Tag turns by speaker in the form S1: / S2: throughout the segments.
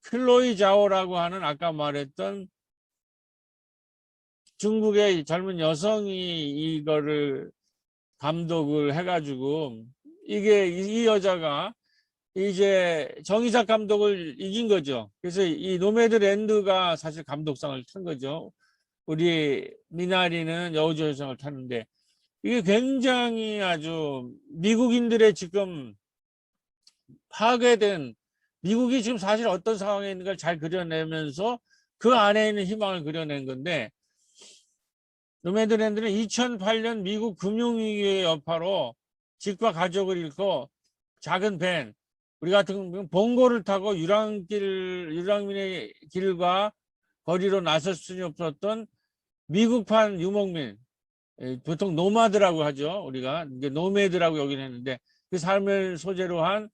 S1: 클로이 자오라고 하는 아까 말했던 중국의 젊은 여성이 이거를 감독을 해가지고 이게 이 여자가 이제 정이삭 감독을 이긴 거죠. 그래서 이 노매드랜드가 사실 감독상을 탄 거죠. 우리 미나리는 여우조연상을 탔는데 이게 굉장히 아주 미국인들의 지금 파괴된 미국이 지금 사실 어떤 상황에 있는 걸 잘 그려내면서 그 안에 있는 희망을 그려낸 건데 노매드랜드는 2008년 미국 금융위기의 여파로 집과 가족을 잃고 작은 밴 우리 같은 경우는 봉고를 타고 유랑민의 길과 거리로 나설 수는 없었던 미국판 유목민 보통 노마드라고 하죠. 우리가 이게 노매드라고 여기는 했는데 그 삶을 소재로 한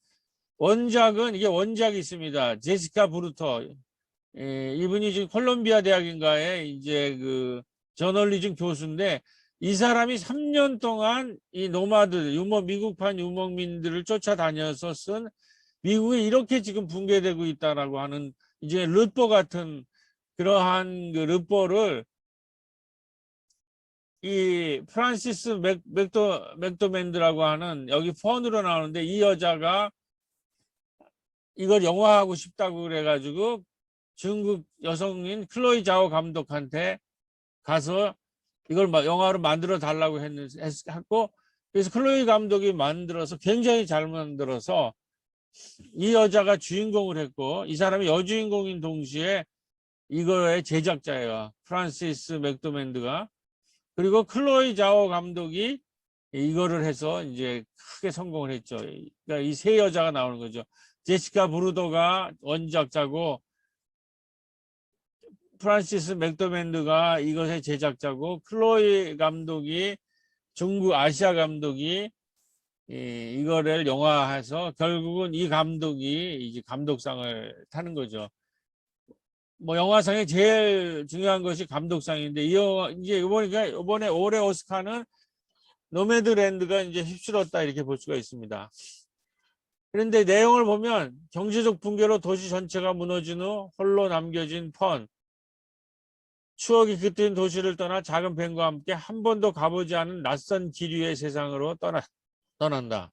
S1: 원작은 이게 원작이 있습니다. 제시카 브루터 이분이 지금 콜롬비아 대학인가에 이제 그 저널리즘 교수인데 이 사람이 3년 동안 이 노마드 미국판 유목민들을 쫓아다녀서 쓴 미국이 이렇게 지금 붕괴되고 있다라고 하는 이제 르포 같은 그러한 그 르포를 이 프란시스 맥도맨드라고 하는 여기 펀으로 나오는데 이 여자가 이걸 영화하고 싶다고 그래가지고 중국 여성인 클로이 자오 감독한테 가서 이걸 영화로 만들어 달라고 했고 그래서 클로이 감독이 만들어서 굉장히 잘 만들어서 이 여자가 주인공을 했고 이 사람이 여주인공인 동시에 이거의 제작자예요. 프란시스 맥도맨드가. 그리고 클로이 자오 감독이 이거를 해서 이제 크게 성공을 했죠. 그러니까 이 세 여자가 나오는 거죠. 제시카 브루더가 원작자고 프란시스 맥도맨드가 이것의 제작자고 클로이 감독이 중국 아시아 감독이 이거를 영화해서 결국은 이 감독이 이제 감독상을 타는 거죠. 뭐 영화상에 제일 중요한 것이 감독상인데 이 영화 이제 이번에 올해 오스카는 노매드랜드가 이제 휩쓸었다 이렇게 볼 수가 있습니다. 그런데 내용을 보면 경제적 붕괴로 도시 전체가 무너진 후 홀로 남겨진 펀 추억이 깃든 도시를 떠나 작은 밴과 함께 한 번도 가보지 않은 낯선 기류의 세상으로 떠난다.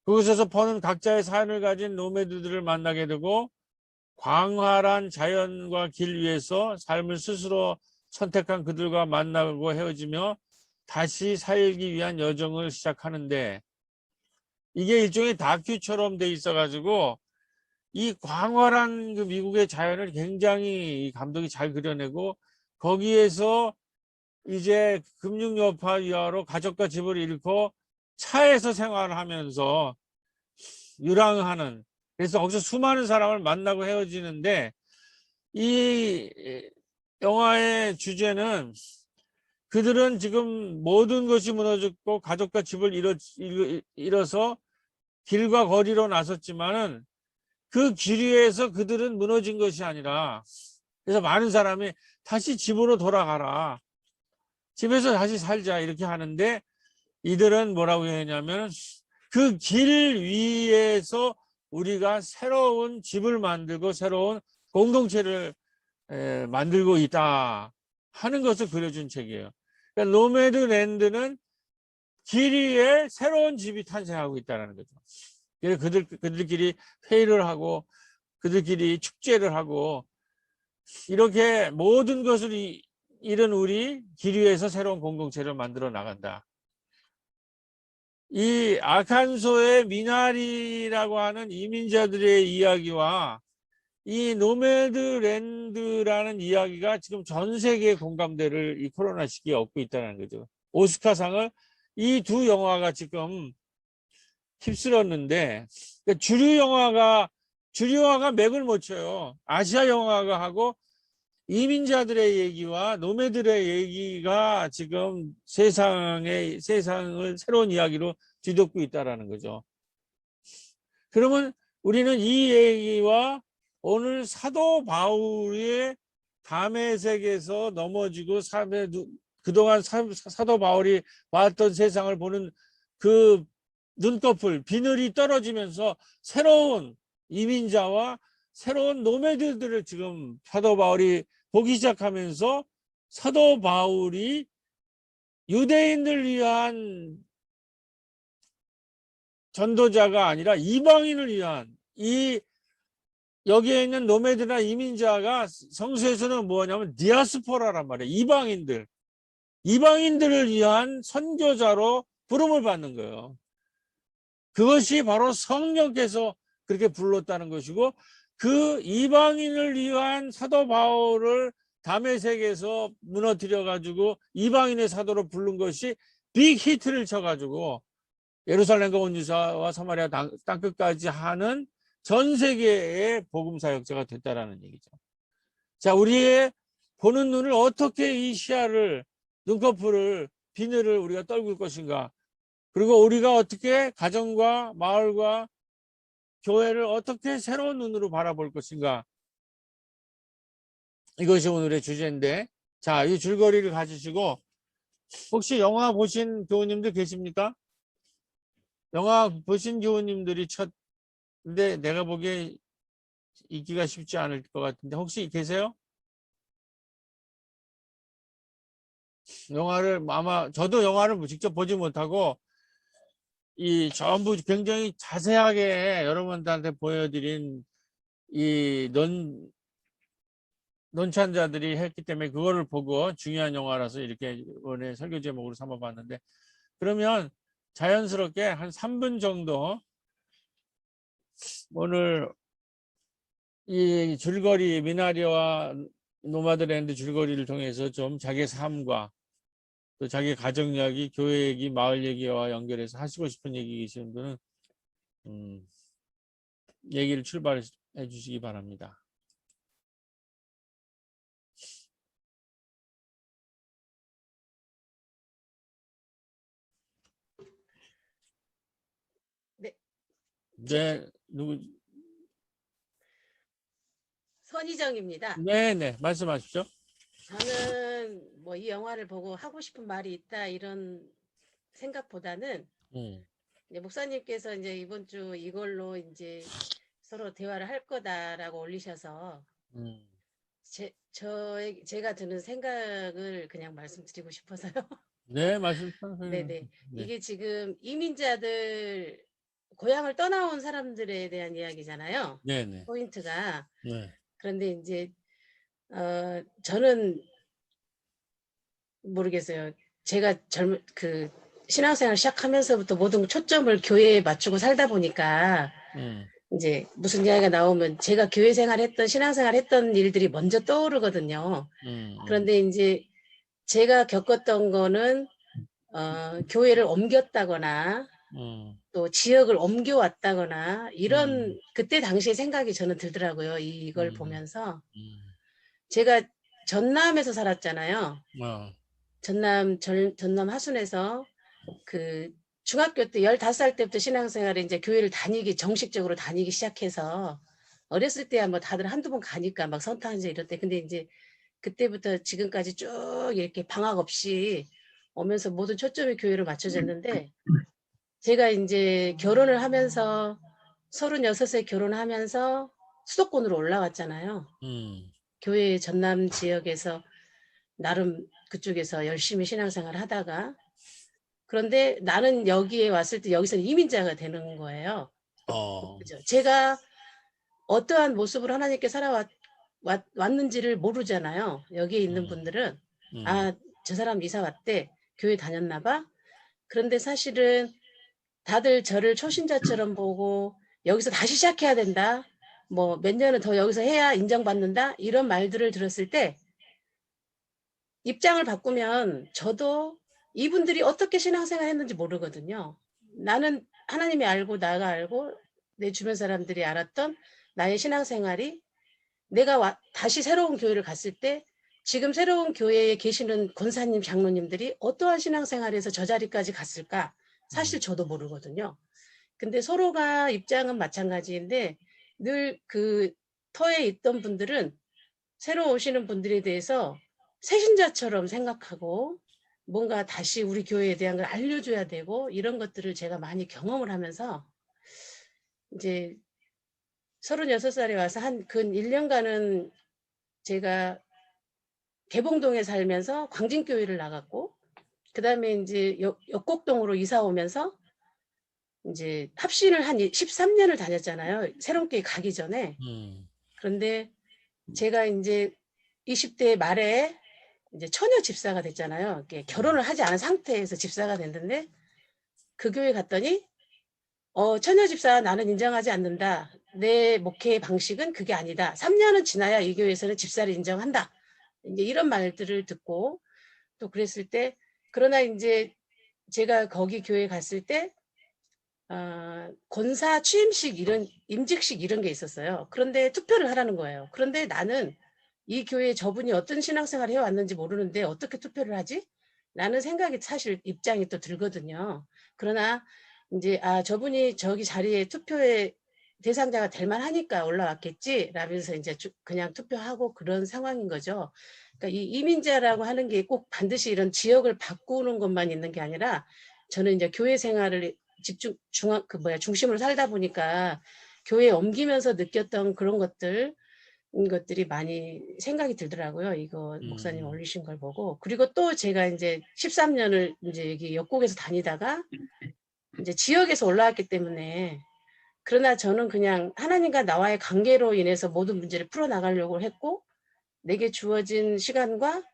S1: 그곳에서 펀은 각자의 삶을 가진 노매드들을 만나게 되고 광활한 자연과 길 위에서 삶을 스스로 선택한 그들과 만나고 헤어지며 다시 살기 위한 여정을 시작하는데 이게 일종의 다큐처럼 돼 있어가지고 이 광활한 그 미국의 자연을 굉장히 감독이 잘 그려내고 거기에서 이제 금융 여파 이하로 가족과 집을 잃고 차에서 생활하면서 유랑하는 그래서 거기서 수많은 사람을 만나고 헤어지는데 이 영화의 주제는 그들은 지금 모든 것이 무너졌고 가족과 집을 잃어서 길과 거리로 나섰지만은 그 길 위에서 그들은 무너진 것이 아니라 그래서 많은 사람이 다시 집으로 돌아가라. 집에서 다시 살자 이렇게 하는데 이들은 뭐라고 했냐면 그 길 위에서 우리가 새로운 집을 만들고 새로운 공동체를 만들고 있다 하는 것을 그려준 책이에요. 그러니까 노매드랜드는 길 위에 새로운 집이 탄생하고 있다는 거죠. 그래서 그들끼리 회의를 하고 그들끼리 축제를 하고 이렇게 모든 것을 잃은 우리 길 위에서 새로운 공동체를 만들어 나간다. 이 아칸소의 미나리라고 하는 이민자들의 이야기와 이 노매드랜드라는 이야기가 지금 전 세계의 공감대를 이 코로나 시기에 얻고 있다는 거죠. 오스카상을 이 두 영화가 지금 휩쓸었는데 그러니까 주류 영화가 맥을 못 쳐요. 아시아 영화가 하고 이민자들의 얘기와 노매들의 얘기가 지금 세상을 새로운 이야기로 뒤덮고 있다라는 거죠. 그러면 우리는 이 얘기와 오늘 사도 바울의 담의 색에서 넘어지고 그동안 사도 바울이 봤던 세상을 보는 그 눈꺼풀, 비늘이 떨어지면서 새로운 이민자와 새로운 노매드들을 지금 사도 바울이 보기 시작하면서 사도 바울이 유대인들 위한 전도자가 아니라 이방인을 위한 여기에 있는 노매드나 이민자가 성서에서는 뭐냐면 디아스포라란 말이에요. 이방인들을 위한 선교자로 부름을 받는 거예요. 그것이 바로 성령께서 그렇게 불렀다는 것이고, 그 이방인을 위한 사도 바울을 다메섹에서 무너뜨려 가지고 이방인의 사도로 부른 것이 빅 히트를 쳐 가지고 예루살렘과 온 유다와 사마리아 땅끝까지 하는 전 세계의 복음 사역자가 됐다라는 얘기죠. 자, 우리의 보는 눈을 어떻게 이 시야를, 눈꺼풀을, 비늘을 우리가 떨굴 것인가? 그리고 우리가 어떻게 가정과 마을과 교회를 어떻게 새로운 눈으로 바라볼 것인가? 이것이 오늘의 주제인데, 자, 이 줄거리를 가지시고 혹시 영화 보신 교우님들 계십니까? 영화 보신 교우님들이 근데 내가 보기에 읽기가 쉽지 않을 것 같은데 혹시 계세요? 영화를 아마 저도 영화를 직접 보지 못하고 이 전부 굉장히 자세하게 여러분들한테 보여드린 이 논찬자들이 했기 때문에 그거를 보고 중요한 영화라서 이렇게 오늘 설교 제목으로 삼아봤는데, 그러면 자연스럽게 한 3분 정도 오늘 이 줄거리 미나리와 노마드랜드 줄거리를 통해서 좀 자기 삶과 또 자기 가정 이야기, 교회 얘기, 마을 얘기와 연결해서 하시고 싶은 얘기 계시는 분은 얘기를 출발해 주시기 바랍니다.
S2: 네.
S1: 네, 누구?
S2: 선희정입니다.
S1: 네네, 말씀하십시오.
S2: 저는 뭐 이 영화를 보고 하고 싶은 말이 있다 이런 생각보다는 이제 목사님께서 이제 이번 주 이걸로 이제 서로 대화를 할 거다라고 올리셔서 제가 드는 생각을 그냥 말씀드리고 싶어서요.
S1: 네, 말씀하세요.
S2: 네네.
S1: 네.
S2: 이게 지금 이민자들 고향을 떠나온 사람들에 대한 이야기잖아요.
S1: 네네.
S2: 포인트가.
S1: 네.
S2: 그런데 이제 저는 모르겠어요. 제가 신앙생활 시작하면서부터 모든 초점을 교회에 맞추고 살다 보니까 이제 무슨 이야기가 나오면 제가 교회 생활했던 신앙생활 했던 일들이 먼저 떠오르거든요. 그런데 이제 제가 겪었던 거는 교회를 옮겼다거나 또 지역을 옮겨왔다거나 이런 그때 당시의 생각이 저는 들더라고요. 이걸 보면서 제가 전남에서 살았잖아요. 전남 하순에서 그 중학교 때 15살 때부터 신앙생활에 이제 교회를 정식적으로 다니기 시작해서 어렸을 때야 뭐 다들 한두 번 가니까 막 선타하지 이럴 때. 근데 이제 그때부터 지금까지 쭉 이렇게 방학 없이 오면서 모든 초점이 교회로 맞춰졌는데, 제가 이제 결혼을 하면서 36세 결혼하면서 수도권으로 올라왔잖아요. 교회 전남 지역에서 나름 그쪽에서 열심히 신앙생활을 하다가, 그런데 나는 여기에 왔을 때 여기서 이민자가 되는 거예요. 그죠? 제가 어떠한 모습으로 하나님께 왔는지를 모르잖아요. 여기에 있는 분들은 저 사람 이사 왔대, 교회 다녔나 봐. 그런데 사실은 다들 저를 초신자처럼 보고 여기서 다시 시작해야 된다, 뭐 몇 년은 더 여기서 해야 인정받는다, 이런 말들을 들었을 때 입장을 바꾸면 저도 이분들이 어떻게 신앙생활 했는지 모르거든요. 나는 하나님이 알고 나가 알고 내 주변 사람들이 알았던 나의 신앙생활이, 내가 다시 새로운 교회를 갔을 때 지금 새로운 교회에 계시는 권사님, 장로님들이 어떠한 신앙생활에서 저 자리까지 갔을까? 사실 저도 모르거든요. 근데 서로가 입장은 마찬가지인데 늘 그 터에 있던 분들은 새로 오시는 분들에 대해서 새신자처럼 생각하고 뭔가 다시 우리 교회에 대한 걸 알려줘야 되고, 이런 것들을 제가 많이 경험을 하면서 이제 36살에 와서 한 근 1년간은 제가 개봉동에 살면서 광진교회를 나갔고, 그다음에 이제 역곡동으로 이사 오면서 이제 합신을 한 13년을 다녔잖아요. 새롭게 가기 전에. 그런데 제가 이제 20대 말에 이제 처녀 집사가 됐잖아요. 이렇게 결혼을 하지 않은 상태에서 집사가 됐는데, 그 교회 갔더니 처녀 집사 나는 인정하지 않는다. 내 목회 방식은 그게 아니다. 3년은 지나야 이 교회에서는 집사를 인정한다. 이제 이런 말들을 듣고, 또 그랬을 때, 그러나 이제 제가 거기 교회 갔을 때 권사 취임식 이런 임직식 이런 게 있었어요. 그런데 투표를 하라는 거예요. 그런데 나는 이 교회 저분이 어떤 신앙생활을 해왔는지 모르는데 어떻게 투표를 하지? 라는 생각이 사실 입장이 또 들거든요. 그러나 이제 저분이 저기 자리에 투표의 대상자가 될 만하니까 올라왔겠지 라면서 이제 그냥 투표하고 그런 상황인 거죠. 그러니까 이 이민자라고 하는 게 꼭 반드시 이런 지역을 바꾸는 것만 있는 게 아니라, 저는 이제 교회 생활을 중심으로 살다 보니까 교회에 옮기면서 느꼈던 그런 것들이 많이 생각이 들더라고요. 이거 목사님 올리신 걸 보고. 그리고 또 제가 이제 13년을 이제 여기 역곡에서 다니다가 이제 지역에서 올라왔기 때문에, 그러나 저는 그냥 하나님과 나와의 관계로 인해서 모든 문제를 풀어나가려고 했고, 내게 주어진 시간과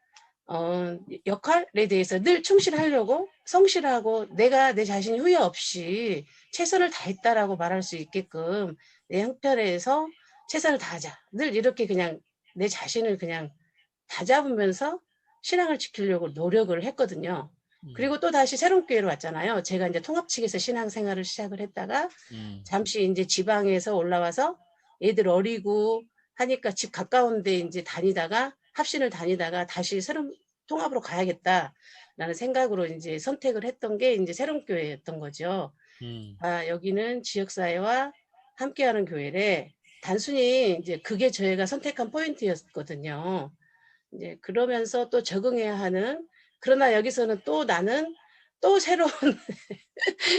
S2: 역할에 대해서 늘 충실하려고, 성실하고 내가 내 자신이 후회 없이 최선을 다했다라고 말할 수 있게끔 내 형편에서 최선을 다하자. 늘 이렇게 그냥 내 자신을 그냥 다잡으면서 신앙을 지키려고 노력을 했거든요. 그리고 또 다시 새로운 교회로 왔잖아요. 제가 이제 통합 측에서 신앙생활을 시작을 했다가 잠시 이제 지방에서 올라와서 애들 어리고 하니까 집 가까운데 이제 다니다가 합신을 다니다가 다시 새로운 통합으로 가야겠다라는 생각으로 이제 선택을 했던 게 이제 새로운 교회였던 거죠. 여기는 지역사회와 함께하는 교회래. 단순히 이제 그게 저희가 선택한 포인트였거든요. 이제 그러면서 또 적응해야 하는, 그러나 여기서는 또 나는 또 새로운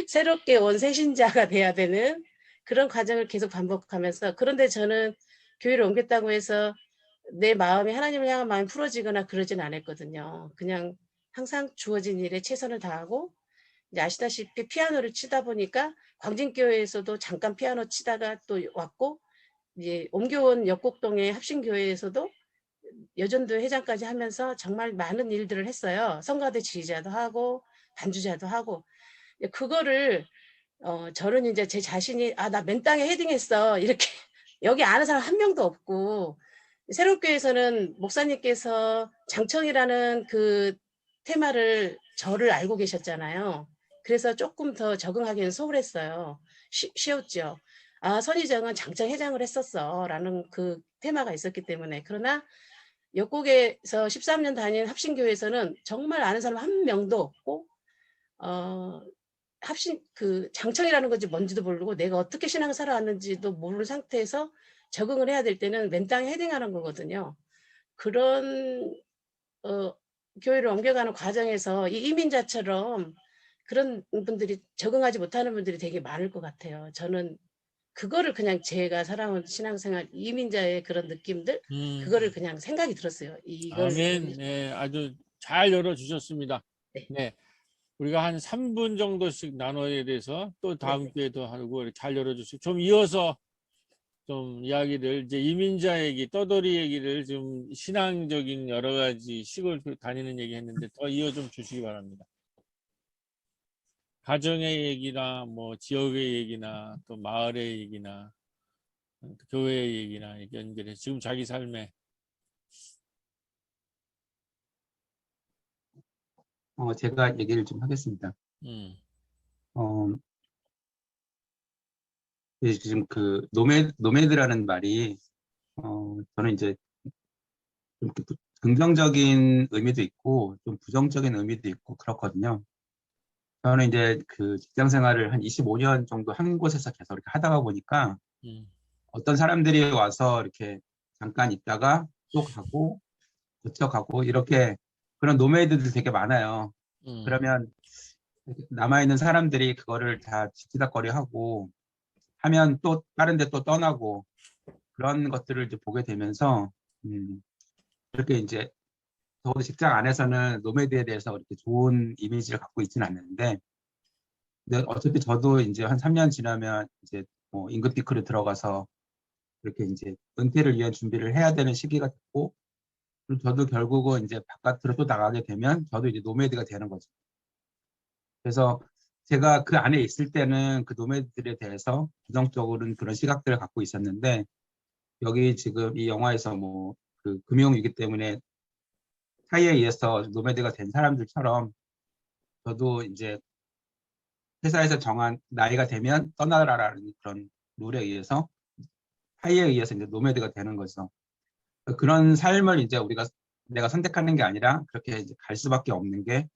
S2: 새롭게 온 새신자가 돼야 되는 그런 과정을 계속 반복하면서, 그런데 저는 교회를 옮겼다고 해서 내 마음이 하나님을 향한 마음이 풀어지거나 그러진 않았거든요. 그냥 항상 주어진 일에 최선을 다하고, 이제 아시다시피 피아노를 치다 보니까 광진교회에서도 잠깐 피아노 치다가 또 왔고, 이제 옮겨온 역곡동의 합신교회에서도 여전도 회장까지 하면서 정말 많은 일들을 했어요. 성가대 지휘자도 하고 반주자도 하고. 그거를 저는 이제 제 자신이 나 맨땅에 헤딩했어 이렇게 여기 아는 사람 한 명도 없고, 새롭교회에서는 목사님께서 장청이라는 그 테마를 저를 알고 계셨잖아요. 그래서 조금 더 적응하기는 소홀했어요. 쉬웠죠. 선희정은 장청 회장을 했었어 라는 그 테마가 있었기 때문에. 그러나 역곡에서 13년 다닌 합신교회에서는 정말 아는 사람 한 명도 없고, 합신 그 장청이라는 건지 뭔지도 모르고 내가 어떻게 신앙을 살아왔는지도 모르는 상태에서 적응을 해야 될 때는 맨땅에 헤딩하는 거거든요. 그런 교회를 옮겨가는 과정에서 이 이민자처럼 그런 분들이 적응하지 못하는 분들이 되게 많을 것 같아요. 저는 그거를 그냥 제가 살아온 신앙생활 이민자의 그런 느낌들, 그거를 그냥 생각이 들었어요. 이걸
S1: 아멘. 네, 아주 잘 열어주셨습니다.
S2: 네.
S1: 네. 우리가 한 3분 정도씩 나눠야 돼서 또 다음
S2: 네.
S1: 기회도 하고 이렇게 잘 열어주시고, 좀 이어서 좀 이야기를, 이제 이민자 얘기, 떠돌이 얘기를 좀 신앙적인 여러 가지 시골 다니는 얘기 했는데 더 이어 좀 주시기 바랍니다. 가정의 얘기나 뭐 지역의 얘기나 또 마을의 얘기나 교회의 얘기나 이렇게 연결해서 지금 자기 삶에.
S3: 제가 얘기를 좀 하겠습니다.
S1: 음.
S3: 지금 그 노매드라는 말이 저는 이제 좀 긍정적인 의미도 있고 좀 부정적인 의미도 있고 그렇거든요. 저는 이제 그 직장 생활을 한 25년 정도 한 곳에서 계속 이렇게 하다가 보니까 어떤 사람들이 와서 이렇게 잠깐 있다가 또 가고 거쳐가고 이렇게 그런 노매드들 되게 많아요. 그러면 남아있는 사람들이 그거를 다 지지닥거리 하고 하면 또 다른 데 또 떠나고 그런 것들을 이제 보게 되면서 이렇게 이제 적어도 직장 안에서는 노매드에 대해서 이렇게 좋은 이미지를 갖고 있지는 않는데, 근데 어차피 저도 이제 한 3년 지나면 이제 뭐 임금 피크로 들어가서 이렇게 이제 은퇴를 위한 준비를 해야 되는 시기가 됐고, 그리고 저도 결국은 이제 바깥으로 또 나가게 되면 저도 이제 노매드가 되는 거죠. 그래서 제가 그 안에 있을 때는 그 노매드들에 대해서 부정적으로는 그런 시각들을 갖고 있었는데, 여기 지금 이 영화에서 뭐 그 금융위기 때문에 사이에 의해서 노매드가 된 사람들처럼 저도 이제 회사에서 정한 나이가 되면 떠나라라는 그런 룰에 의해서 사이에 의해서 이제 노매드가 되는 거죠. 그런 삶을 이제 우리가 내가 선택하는 게 아니라 그렇게 이제 갈 수밖에 없는 게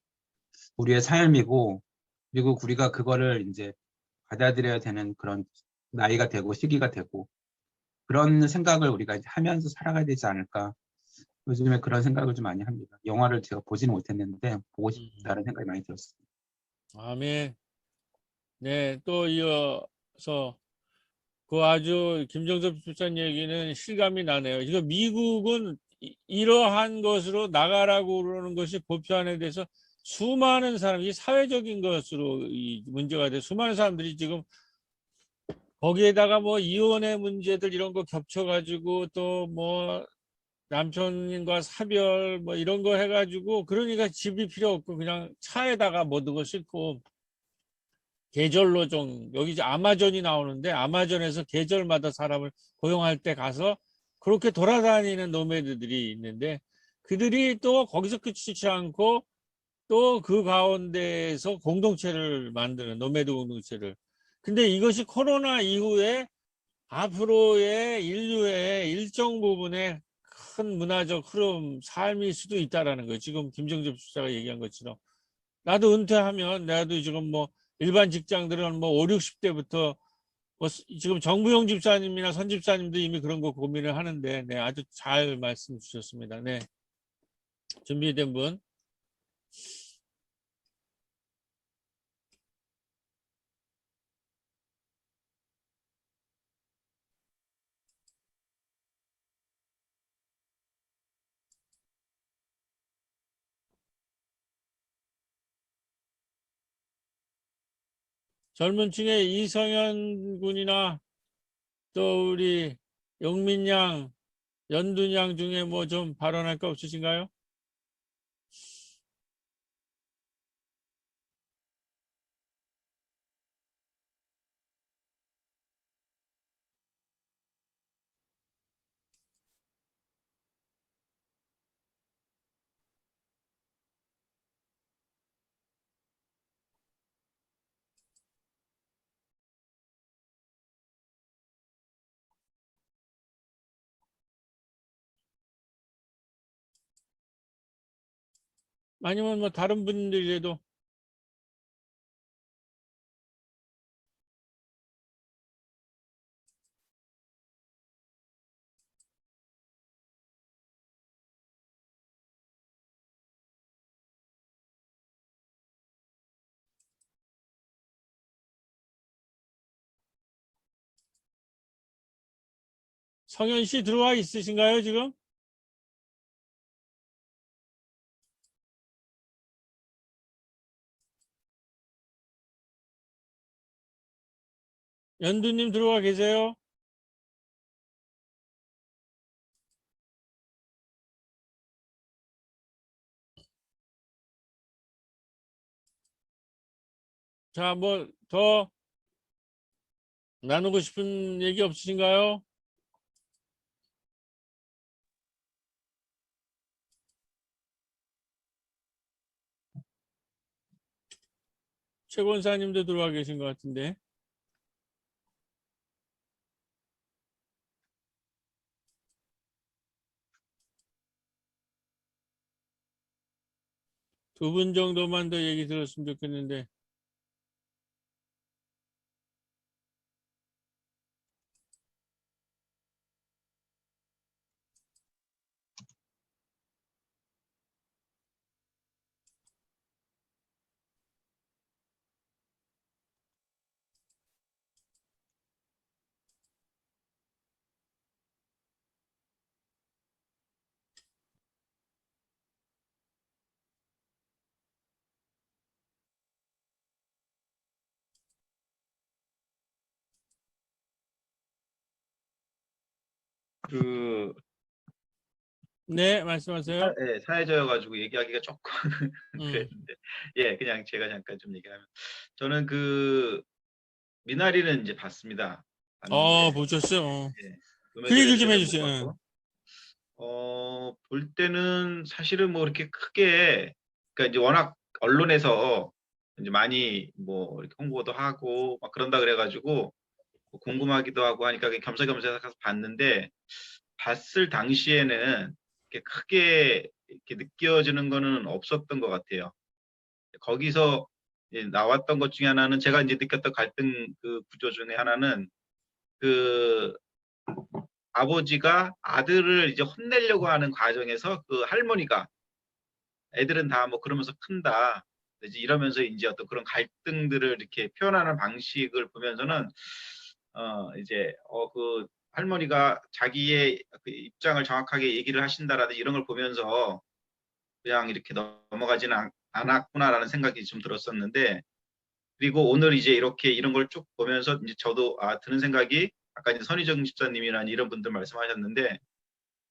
S3: 우리의 삶이고, 그리고 우리가 그거를 이제 받아들여야 되는 그런 나이가 되고 시기가 되고, 그런 생각을 우리가 이제 하면서 살아가야 되지 않을까. 요즘에 그런 생각을 좀 많이 합니다. 영화를 제가 보지는 못했는데 보고 싶다는 생각이 많이 들었습니다.
S1: 아멘. 네, 또 이어서 그 아주 김정섭 집사님 얘기는 실감이 나네요. 이거 미국은 이러한 것으로 나가라고 그러는 것이 보편에 대해서 수많은 사람이 사회적인 것으로 이 문제가 돼 수많은 사람들이 지금 거기에다가 뭐 이혼의 문제들 이런 거 겹쳐가지고 또 뭐 남편과 사별 뭐 이런 거 해가지고 그러니까 집이 필요 없고 그냥 차에다가 모든 거 싣고 계절로 좀 여기 이제 아마존이 나오는데 아마존에서 계절마다 사람을 고용할 때 가서 그렇게 돌아다니는 노매드들이 있는데 그들이 또 거기서 그치지 않고 또 그 가운데에서 공동체를 만드는 노매드 공동체를 근데 이것이 코로나 이후에 앞으로의 인류의 일정 부분의 큰 문화적 흐름 삶일 수도 있다라는 거예요. 지금 김정집 수사가 얘기한 것처럼 나도 은퇴하면 나도 지금 뭐 일반 직장들은 뭐 5, 60대부터 뭐 지금 정부용 집사님이나 선 집사님도 이미 그런 거 고민을 하는데 네, 아주 잘 말씀 주셨습니다. 네. 준비된 분. 젊은 층의 이성현 군이나 또 우리 영민 양, 연둔 양 중에 뭐 좀 발언할 거 없으신가요? 아니면 뭐 다른 분들이라도 성현 씨 들어와 있으신가요, 지금? 연두님 들어와 계세요? 자, 뭐 더 나누고 싶은 얘기 없으신가요? 최 권사님도 들어와 계신 것 같은데. 두 분 정도만 더 얘기 들었으면 좋겠는데.
S4: 그
S1: 네, 말씀하세요.
S4: 예, 사회자여가지고 얘기하기가 조금
S1: 음.
S4: 그랬는데, 예, 그냥 제가 잠깐 좀 얘기하면, 저는 그 미나리는 이제 봤습니다. 봤는데,
S1: 보셨어요.
S4: 예,
S1: 그 얘기
S4: 노매드를
S1: 좀
S4: 제대로 못
S1: 해주세요.
S4: 봤고, 볼 때는 사실은 뭐 이렇게 크게, 그러니까 이제 워낙 언론에서 이제 많이 뭐 이렇게 홍보도 하고 막 그런다 그래가지고 뭐 궁금하기도 하고 하니까 그냥 겸사겸사 가서 봤는데, 봤을 당시에는 이렇게 크게 이렇게 느껴지는 거는 없었던 것 같아요. 거기서 이제 나왔던 것 중에 하나는, 제가 이제 느꼈던 갈등 그 구조 중에 하나는, 그 아버지가 아들을 이제 혼내려고 하는 과정에서 그 할머니가 애들은 다 뭐 그러면서 큰다, 이제 이러면서 이제 어떤 그런 갈등들을 이렇게 표현하는 방식을 보면서는 이제 그 할머니가 자기의 그 입장을 정확하게 얘기를 하신다라든 이런 걸 보면서 그냥 이렇게 넘어가지는 않았구나라는 생각이 좀 들었었는데, 그리고 오늘 이제 이렇게 이런 걸 쭉 보면서 이제 저도 드는 생각이, 아까 이제 선희정 집사님이나 이런 분들 말씀하셨는데,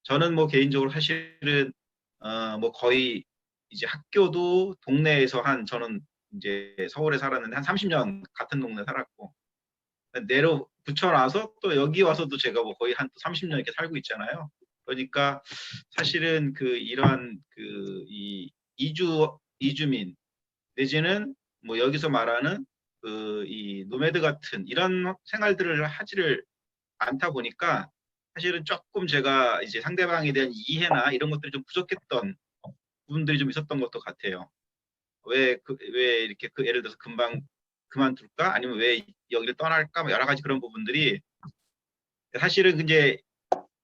S4: 저는 뭐 개인적으로 사실은 뭐 거의 이제 학교도 동네에서 저는 이제 서울에 살았는데 한 30년 같은 동네 살았고, 내려 붙여놔서 또 여기 와서도 제가 뭐 거의 한 30년 이렇게 살고 있잖아요. 그러니까 사실은 그 이러한 그 이 이주민 내지는 뭐 여기서 말하는 그 이 노매드 같은 이런 생활들을 하지를 않다 보니까, 사실은 조금 제가 이제 상대방에 대한 이해나 이런 것들이 좀 부족했던 부분들이 좀 있었던 것도 같아요. 왜 이렇게 그 예를 들어서 금방 그만둘까? 아니면 왜 여기를 떠날까? 뭐 여러 가지 그런 부분들이, 사실은 이제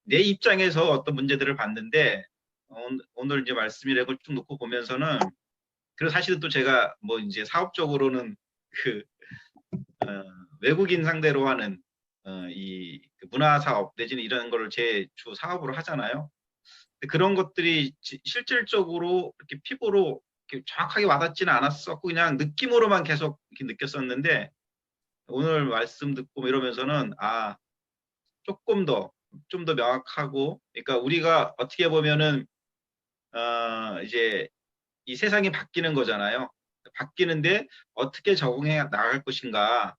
S4: 내 입장에서 어떤 문제들을 봤는데, 오늘 이제 말씀이라고 쭉 놓고 보면서는, 그리고 사실은 또 제가 뭐 이제 사업적으로는 그 외국인 상대로 하는 그 문화 사업 내지는 이런 거를 제 주 사업으로 하잖아요. 그런 것들이 실질적으로 이렇게 피부로 이렇게 정확하게 와닿지는 않았었고, 그냥 느낌으로만 계속 이렇게 느꼈었는데, 오늘 말씀 듣고 뭐 이러면서는 조금 좀 더 명확하고, 그러니까 우리가 어떻게 보면은 이제 이 세상이 바뀌는 거잖아요. 바뀌는데 어떻게 적응해 나갈 것인가.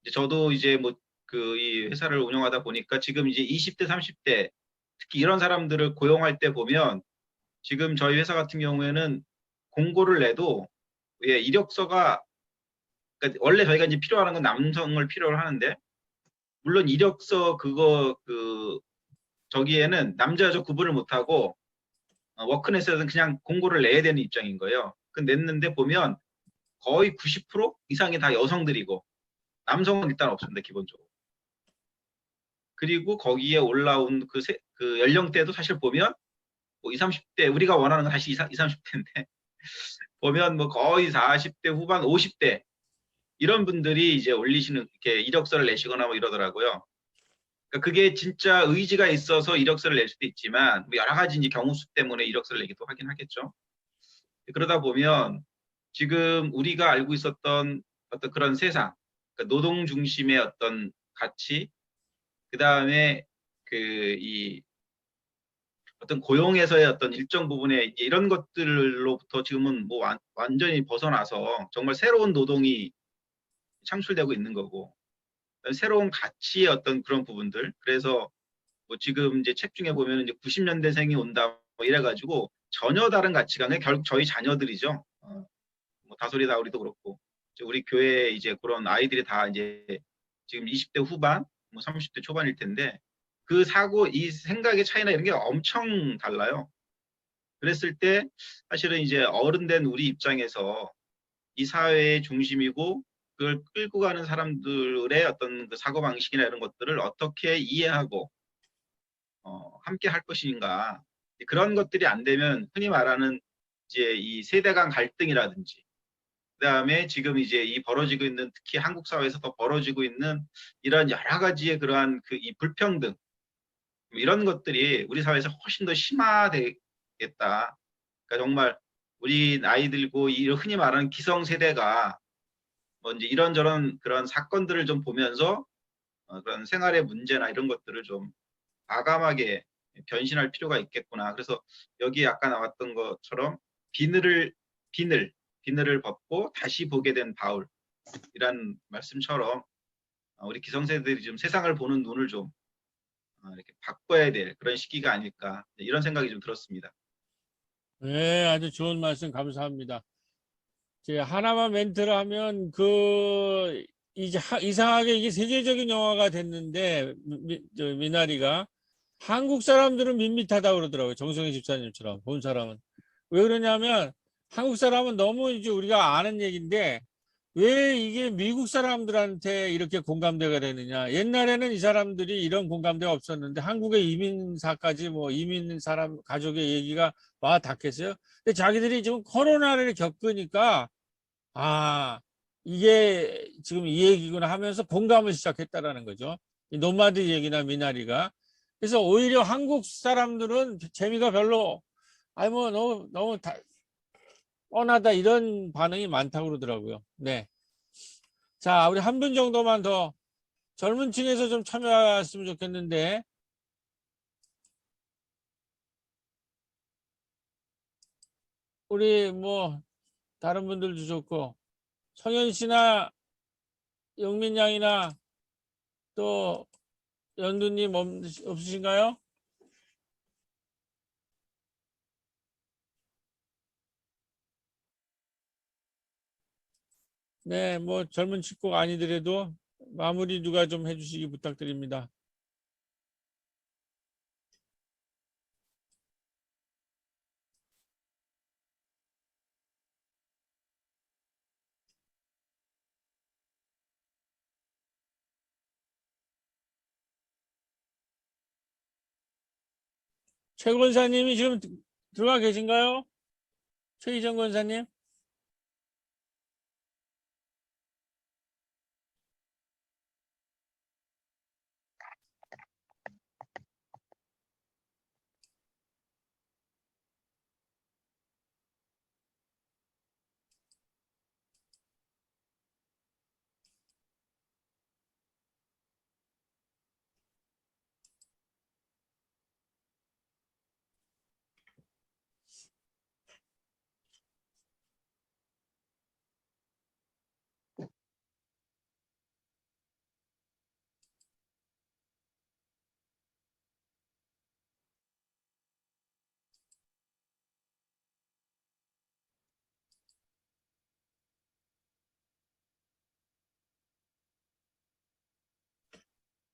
S4: 이제 저도 이제 뭐 그 이 회사를 운영하다 보니까 지금 이제 20대, 30대 특히 이런 사람들을 고용할 때 보면, 지금 저희 회사 같은 경우에는 공고를 내도, 예, 이력서가, 그러니까 원래 저희가 이제 필요한 건 남성을 필요로 하는데, 물론 이력서 그거 저기에는 남자 여자 구분을 못하고 워크넷에서는 그냥 공고를 내야 되는 입장인 거예요. 그 냈는데 보면 거의 90% 이상이 다 여성들이고, 남성은 일단 없습니다, 기본적으로. 그리고 거기에 올라온 그 연령대도 사실 보면 뭐 20, 30대, 우리가 원하는 건 사실 20, 30대인데 보면 뭐 거의 40대 후반, 50대 이런 분들이 이제 올리시는, 이렇게 이력서를 내시거나 뭐 이러더라고요. 그러니까 그게 진짜 의지가 있어서 이력서를 낼 수도 있지만, 뭐 여러 가지 이제 경우 수 때문에 이력서를 내기도 하긴 하겠죠. 그러다 보면 지금 우리가 알고 있었던 어떤 그런 세상, 그러니까 노동 중심의 어떤 가치, 그 다음에 그 이 어떤 고용에서의 어떤 일정 부분의 이제 이런 것들로부터 지금은 뭐 완전히 벗어나서 정말 새로운 노동이 창출되고 있는 거고, 새로운 가치의 어떤 그런 부분들. 그래서 뭐 지금 이제 책 중에 보면 이제 90년대생이 온다 뭐 이래가지고 전혀 다른 가치관은 결국 저희 자녀들이죠. 뭐 다솔이 다우리도 그렇고, 우리 교회 이제 그런 아이들이 다 이제 지금 20대 후반, 뭐 30대 초반일 텐데, 그 사고, 이 생각의 차이나 이런 게 엄청 달라요. 그랬을 때 사실은 이제 어른 된 우리 입장에서 이 사회의 중심이고 그걸 끌고 가는 사람들의 어떤 그 사고방식이나 이런 것들을 어떻게 이해하고 함께 할 것인가. 그런 것들이 안 되면 흔히 말하는 이제 이 세대 간 갈등이라든지, 그다음에 지금 이제 이 벌어지고 있는, 특히 한국 사회에서 더 벌어지고 있는 이런 여러 가지의 그러한 그 이 불평등, 이런 것들이 우리 사회에서 훨씬 더 심화되겠다. 그러니까 정말 우리 나이 들고 이 흔히 말하는 기성세대가 뭐 이제 이런저런 그런 사건들을 좀 보면서 그런 생활의 문제나 이런 것들을 좀 과감하게 변신할 필요가 있겠구나. 그래서 여기 아까 나왔던 것처럼 비늘을 벗고 다시 보게 된 바울이란 말씀처럼 우리 기성세대들이 좀 세상을 보는 눈을 좀 이렇게 바꿔야 될 그런 시기가 아닐까 이런 생각이 좀 들었습니다.
S1: 네, 아주 좋은 말씀 감사합니다. 이제 하나만 멘트를 하면 이제 이상하게 이게 세계적인 영화가 됐는데 미나리가 한국 사람들은 밋밋하다고 그러더라고요. 정성희 집사님처럼 본 사람은. 왜 그러냐면 한국 사람은 너무 이제 우리가 아는 얘기인데 왜 이게 미국 사람들한테 이렇게 공감대가 되느냐. 옛날에는 이 사람들이 이런 공감대가 없었는데 한국의 이민사까지 뭐 이민 사람 가족의 얘기가 와 닿겠어요. 근데 자기들이 지금 코로나를 겪으니까 이게 지금 이 얘기구나 하면서 공감을 시작했다라는 거죠. 이 노마드 얘기나 미나리가. 그래서 오히려 한국 사람들은 재미가 별로 뭐 너무 뻔하다 이런 반응이 많다고 그러더라고요. 네. 자, 우리 한 분 정도만 더 젊은 층에서 좀 참여했으면 좋겠는데. 우리 뭐 다른 분들도 좋고 성현 씨나 영민 양이나 또 연두님 없으신가요? 네, 뭐 젊은 친구가 아니더라도 마무리 누가 좀 해주시기 부탁드립니다. 최 권사님이 지금 들어가 계신가요? 최희정 권사님?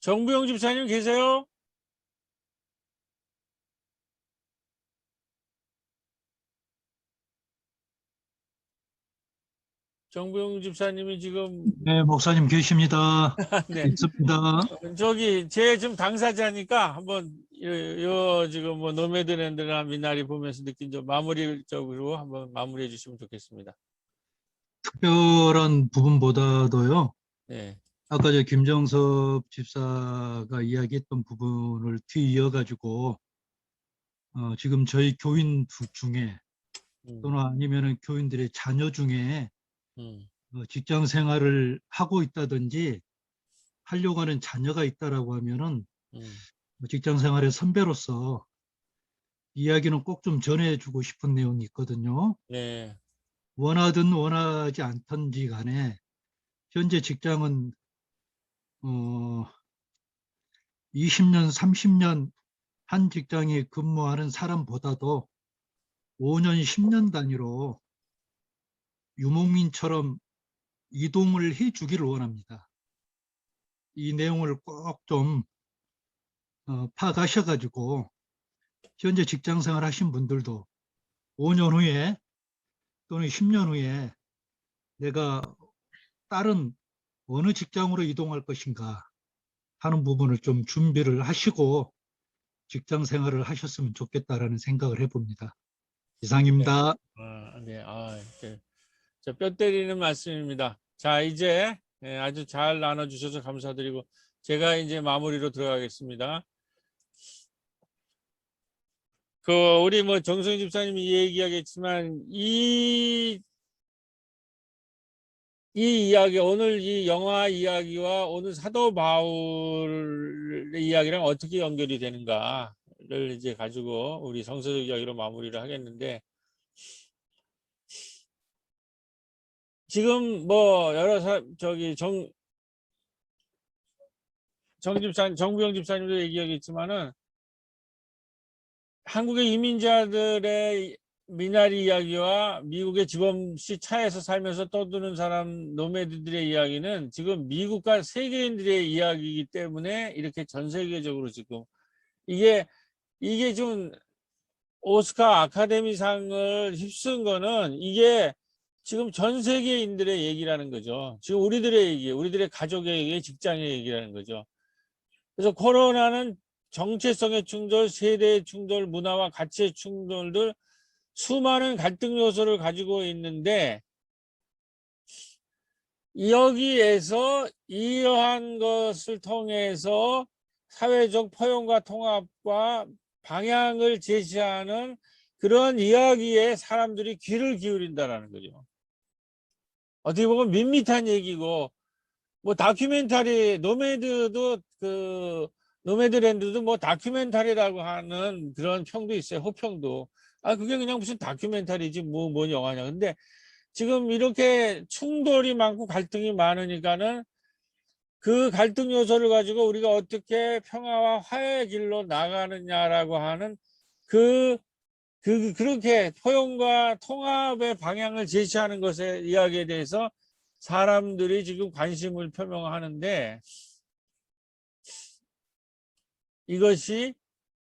S1: 정부영 집사님 계세요? 정부영 집사님이 지금
S5: 네, 목사님 계십니다.
S1: 네.
S5: 있습니다.
S1: 저기 제 지금 당사자니까 한번 지금 뭐 노매드랜드나 미나리 보면서 느낀 점 마무리적으로 한번 마무리해 주시면 좋겠습니다.
S5: 특별한 부분보다도요,
S1: 네.
S5: 아까 저 김정섭 집사가 이야기했던 부분을 뒤이어가지고, 지금 저희 교인 중에 또는 아니면은 교인들의 자녀 중에
S1: 음.
S5: 직장 생활을 하고 있다든지 하려고 하는 자녀가 있다라고 하면은 직장 생활의 선배로서 이야기는 꼭 좀 전해주고 싶은 내용이 있거든요.
S1: 네.
S5: 원하든 원하지 않든지 간에 현재 직장은 20년, 30년 한 직장에 근무하는 사람보다도 5년, 10년 단위로 유목민처럼 이동을 해 주기를 원합니다. 이 내용을 꼭 좀 파악하셔가지고 현재 직장 생활 하신 분들도 5년 후에 또는 10년 후에 내가 다른 어느 직장으로 이동할 것인가 하는 부분을 좀 준비를 하시고 직장 생활을 하셨으면 좋겠다라는 생각을 해봅니다. 이상입니다.
S1: 네. 뼈 때리는 말씀입니다. 자, 이제 아주 잘 나눠주셔서 감사드리고 제가 이제 마무리로 들어가겠습니다. 우리 뭐 정성희 집사님이 얘기하겠지만 이 이 이야기, 오늘 이 영화 이야기와 오늘 사도 바울의 이야기랑 어떻게 연결이 되는가를 이제 가지고 우리 성서적 이야기로 마무리를 하겠는데, 지금 뭐 여러 사람 저기 정부영 집사님도 얘기하겠지만은 한국의 이민자들의 미나리 이야기와 미국의 집없이 차에서 살면서 떠드는 사람 노매드들의 이야기는 지금 미국과 세계인들의 이야기이기 때문에 이렇게 전 세계적으로 지금 이게 좀 오스카 아카데미상을 휩쓴 거는 이게 지금 전 세계인들의 얘기라는 거죠. 지금 우리들의 얘기, 우리들의 가족의 얘기, 직장의 얘기라는 거죠. 그래서 코로나는 정체성의 충돌, 세대의 충돌, 문화와 가치의 충돌들, 수많은 갈등 요소를 가지고 있는데, 여기에서 이러한 것을 통해서 사회적 포용과 통합과 방향을 제시하는 그런 이야기에 사람들이 귀를 기울인다는 거죠. 어떻게 보면 밋밋한 얘기고, 뭐 다큐멘터리, 노매드랜드도 뭐 다큐멘터리라고 하는 그런 평도 있어요. 호평도. 아, 그게 그냥 무슨 다큐멘터리지 뭔 영화냐. 근데 지금 이렇게 충돌이 많고 갈등이 많으니까는 그 갈등 요소를 가지고 우리가 어떻게 평화와 화해의 길로 나가느냐라고 하는 그렇게 포용과 통합의 방향을 제시하는 것에 이야기에 대해서 사람들이 지금 관심을 표명하는데, 이것이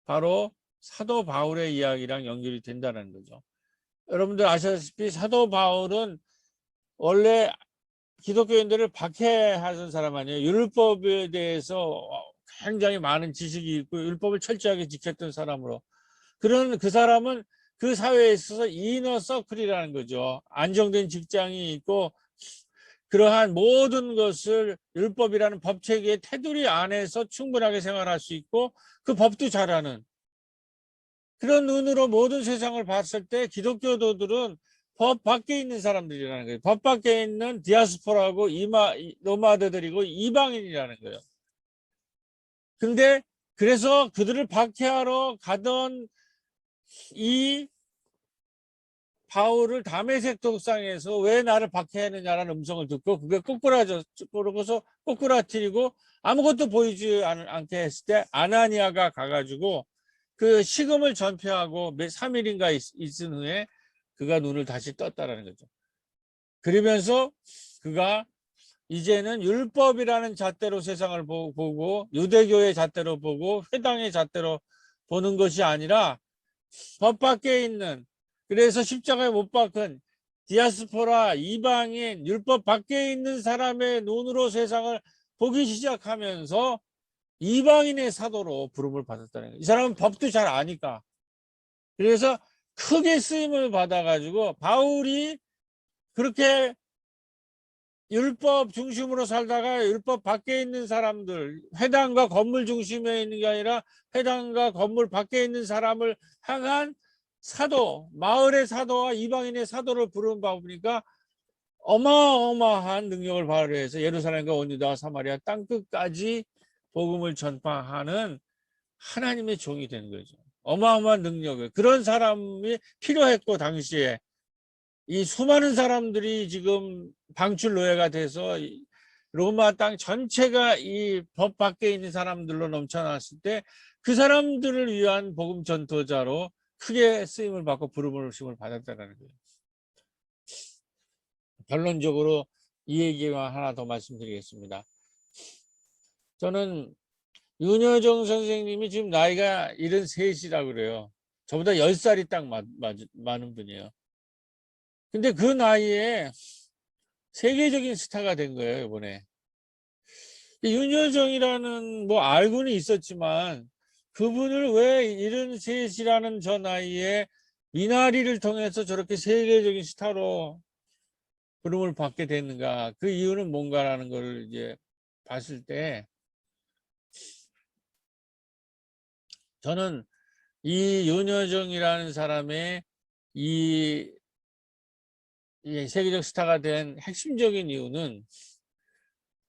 S1: 바로 사도 바울의 이야기랑 연결이 된다는 거죠. 여러분들 아시다시피 사도 바울은 원래 기독교인들을 박해하는 사람 아니에요. 율법에 대해서 굉장히 많은 지식이 있고 율법을 철저하게 지켰던 사람으로, 그 사람은 그 사회에 있어서 이너 서클이라는 거죠. 안정된 직장이 있고 그러한 모든 것을 율법이라는 법 체계의 테두리 안에서 충분하게 생활할 수 있고 그 법도 잘하는 그런 눈으로 모든 세상을 봤을 때 기독교도들은 법 밖에 있는 사람들이라는 거예요. 법 밖에 있는 디아스포라고 노마드들이고 이방인이라는 거예요. 근데 그래서 그들을 박해하러 가던 이 바울을 다메섹 동상에서 왜 나를 박해하느냐라는 음성을 듣고 그게 그러고서 꼬꾸라뜨리고 아무것도 보이지 않게 했을 때 아나니아가 가가지고 그 식음을 전폐하고 3일인가 있은 후에 그가 눈을 다시 떴다라는 거죠. 그러면서 그가 이제는 율법이라는 잣대로 세상을 보고 유대교의 잣대로 보고 회당의 잣대로 보는 것이 아니라 법 밖에 있는, 그래서 십자가에 못 박은 디아스포라, 이방인, 율법 밖에 있는 사람의 눈으로 세상을 보기 시작하면서 이방인의 사도로 부름을 받았다는 거예요. 이 사람은 법도 잘 아니까. 그래서 크게 쓰임을 받아가지고 바울이 그렇게 율법 중심으로 살다가 율법 밖에 있는 사람들, 회당과 건물 중심에 있는 게 아니라 회당과 건물 밖에 있는 사람을 향한 사도, 마을의 사도와 이방인의 사도를 부르는 바 보니까 어마어마한 능력을 발휘해서 예루살렘과 온유다와 사마리아 땅끝까지 복음을 전파하는 하나님의 종이 되는 거죠. 어마어마한 능력을. 그런 사람이 필요했고, 당시에 이 수많은 사람들이 지금 방출 노예가 돼서 로마 땅 전체가 이 법 밖에 있는 사람들로 넘쳐났을 때 그 사람들을 위한 복음 전도자로 크게 쓰임을 받고 부름을 받았다는 거예요. 결론적으로 이 얘기만 하나 더 말씀드리겠습니다. 저는 윤여정 선생님이 지금 나이가 73이라고 그래요. 저보다 10살이 딱 많은 분이에요. 근데 그 나이에 세계적인 스타가 된 거예요, 이번에. 윤여정이라는 뭐 알고는 있었지만 그분을 왜 73이라는 저 나이에 미나리를 통해서 저렇게 세계적인 스타로 부름을 받게 됐는가, 그 이유는 뭔가라는 걸 이제 봤을 때 저는 이 윤여정이라는 사람의 이 세계적 스타가 된 핵심적인 이유는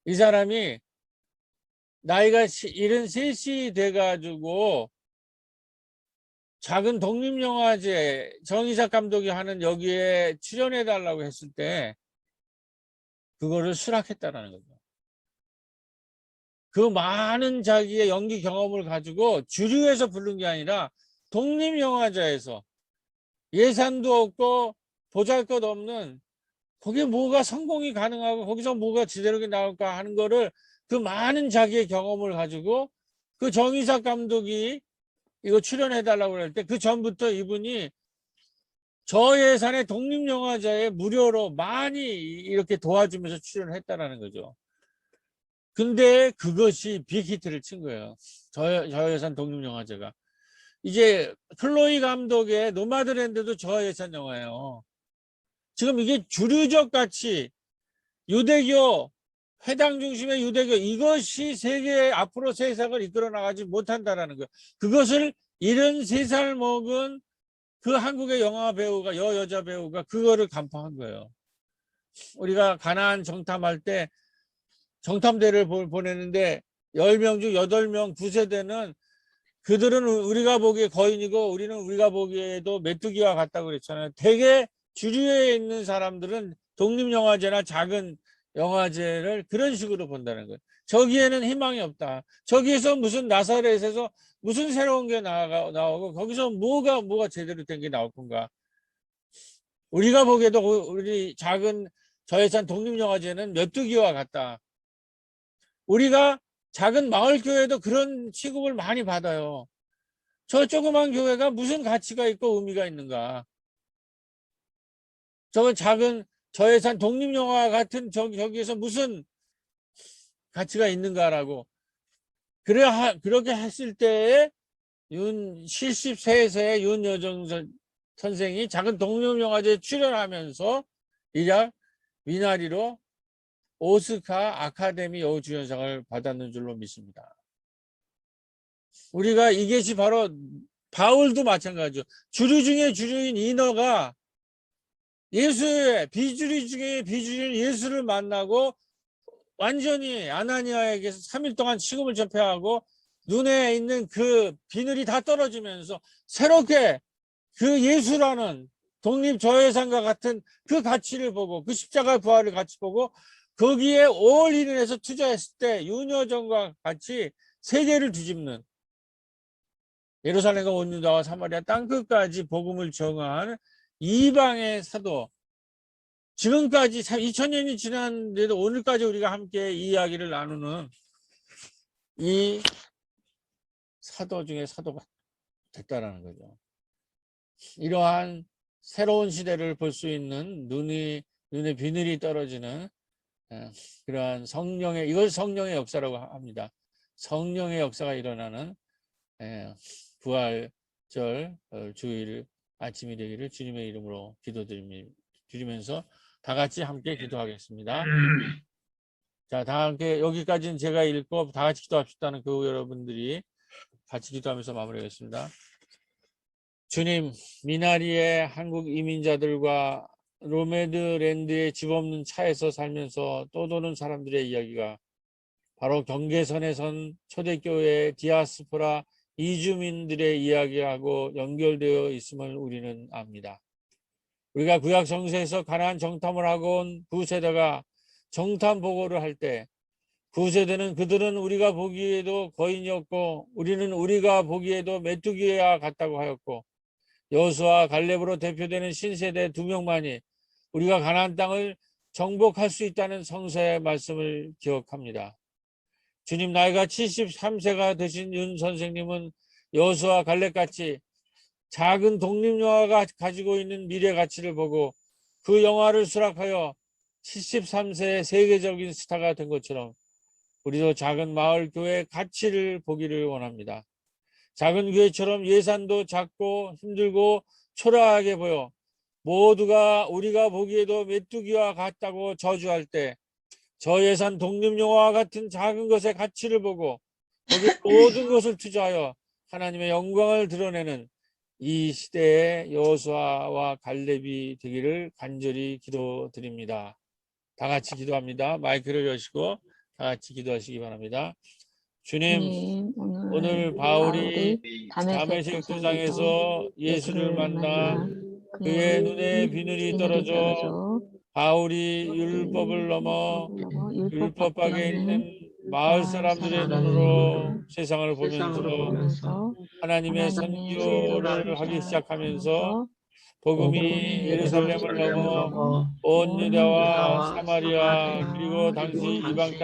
S1: 이 사람이 나이가 73이 돼가지고 작은 독립영화제 정이삭 감독이 하는 여기에 출연해달라고 했을 때 그거를 수락했다라는 거죠. 그 많은 자기의 연기 경험을 가지고 주류에서 부른 게 아니라 독립영화제에서 예산도 없고 보잘것없는 거기에 뭐가 성공이 가능하고 거기서 뭐가 제대로 나올까 하는 거를 그 많은 자기의 경험을 가지고 그 정이삭 감독이 이거 출연해달라고 할 때 그 전부터 이분이 저예산의 독립영화제에 무료로 많이 이렇게 도와주면서 출연했다라는 거죠. 근데 그것이 빅히트를 친 거예요. 저예산 독립영화제가. 이제 클로이 감독의 노마드랜드도 저예산 영화예요. 지금 이게 주류적 가치, 유대교, 회당 중심의 유대교, 이것이 세계 앞으로 세상을 이끌어 나가지 못한다라는 거예요. 그것을 73살 먹은 그 한국의 영화 배우가, 여자 배우가 그거를 간파한 거예요. 우리가 가나안 정탐할 때 정탐대를 보내는데 10명 중 8명 9세대는 그들은 우리가 보기에 거인이고 우리는 우리가 보기에도 메뚜기와 같다고 그랬잖아요. 되게 주류에 있는 사람들은 독립영화제나 작은 영화제를 그런 식으로 본다는 거예요. 저기에는 희망이 없다. 저기에서 무슨 나사렛에서 무슨 새로운 게 나오고 거기서 뭐가 제대로 된 게 나올 건가. 우리가 보기에도 우리 작은 저예산 독립영화제는 메뚜기와 같다. 우리가 작은 마을 교회도 그런 취급을 많이 받아요. 저 조그만 교회가 무슨 가치가 있고 의미가 있는가. 저건 작은 저예산 독립영화 같은 저기에서 무슨 가치가 있는가라고. 그렇게 했을 때에 73세의 윤여정 선생이 작은 독립영화제에 출연하면서 이작 미나리로 오스카 아카데미 여우주연상을 받았는 줄로 믿습니다. 우리가 이것이 바로 바울도 마찬가지죠. 주류 중에 주류인 이너가 예수의 비주류 중에 비주류인 예수를 만나고 완전히 아나니아에게서 3일 동안 식음을 접해하고 눈에 있는 그 비늘이 다 떨어지면서 새롭게 그 예수라는 독립저예산과 같은 그 가치를 보고 그 십자가 부활을 같이 보고 거기에 올인해서 투자했을 때 윤여정과 같이 세계를 뒤집는 예루살렘과 온 유다와 사마리아 땅끝까지 복음을 전한 이방의 사도, 지금까지 2000년이 지났는데도 오늘까지 우리가 함께 이 이야기를 나누는 이 사도 중에 사도가 됐다라는 거죠. 이러한 새로운 시대를 볼 수 있는 눈에 비늘이 떨어지는 그러한 이걸 성령의 역사라고 합니다. 성령의 역사가 일어나는 부활절 주일 아침이 되기를 주님의 이름으로 기도드리면서 다 같이 함께 기도하겠습니다. 자, 다 함께 여기까지는 제가 읽고 다 같이 기도합시다는 그 여러분들이 같이 기도하면서 마무리하겠습니다. 주님, 미나리의 한국 이민자들과 로메드랜드의 집 없는 차에서 살면서 떠도는 사람들의 이야기가 바로 경계선에 선 초대교회 디아스포라 이주민들의 이야기하고 연결되어 있음을 우리는 압니다. 우리가 구약 성서에서 가나안 정탐을 하고 온 9세대가 정탐 보고를 할 때 9세대는 그들은 우리가 보기에도 거인이었고 우리는 우리가 보기에도 메뚜기와 같다고 하였고 여호수아 갈렙으로 대표되는 신세대 2명만이 우리가 가나안 땅을 정복할 수 있다는 성서의 말씀을 기억합니다. 주님, 나이가 73세가 되신 윤 선생님은 여호수아 갈렙같이 작은 독립영화가 가지고 있는 미래 가치를 보고 그 영화를 수락하여 73세의 세계적인 스타가 된 것처럼 우리도 작은 마을 교회의 가치를 보기를 원합니다. 작은 교회처럼 예산도 작고 힘들고 초라하게 보여 모두가 우리가 보기에도 메뚜기와 같다고 저주할 때 저예산 독립영화와 같은 작은 것의 가치를 보고 거기 모든 것을 투자하여 하나님의 영광을 드러내는 이 시대의 여호수아와 갈렙이 되기를 간절히 기도드립니다. 다 같이 기도합니다. 마이크를 여시고 다 같이 기도하시기 바랍니다. 주님, 오늘 바울이 다메섹 도상에서 예수를 만나 그의 눈에 비늘이 떨어져 바울이 율법을 넘어 율법밖에 있는 마을 사람들의 눈으로 세상을 보면서 하나님의 선교를 하기 시작하면서 복음이 예루살렘을 넘어 온 유다와 사마리아 그리고 당시 이방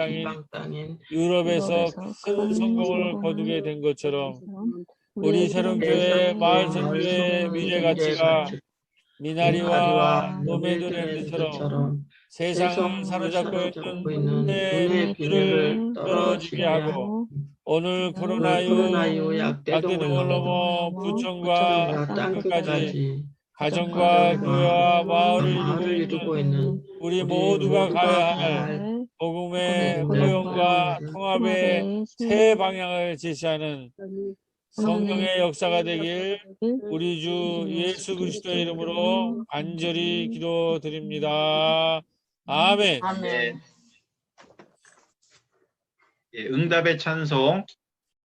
S1: 땅인 유럽에서 큰 성공을 거두게 된 것처럼 우리 새롬교회 마을 선교의 미래 가치가 미나리와 노매드랜드처럼 세상을 사로잡고 있는 눈의 비늘을 떨어지게 하고 오늘 코로나19 약대동을 넘어 부천과 땅끝까지 가정과 교회와 마을을 이루고 있는 우리 모두가 가야 할 복음의 포용과 통합의 새 방향을 제시하는 성령의 역사가 되길 우리 주 예수 그리스도의 이름으로 간절히 기도드립니다. 아멘.
S2: 아멘.
S4: 예, 응답의 찬송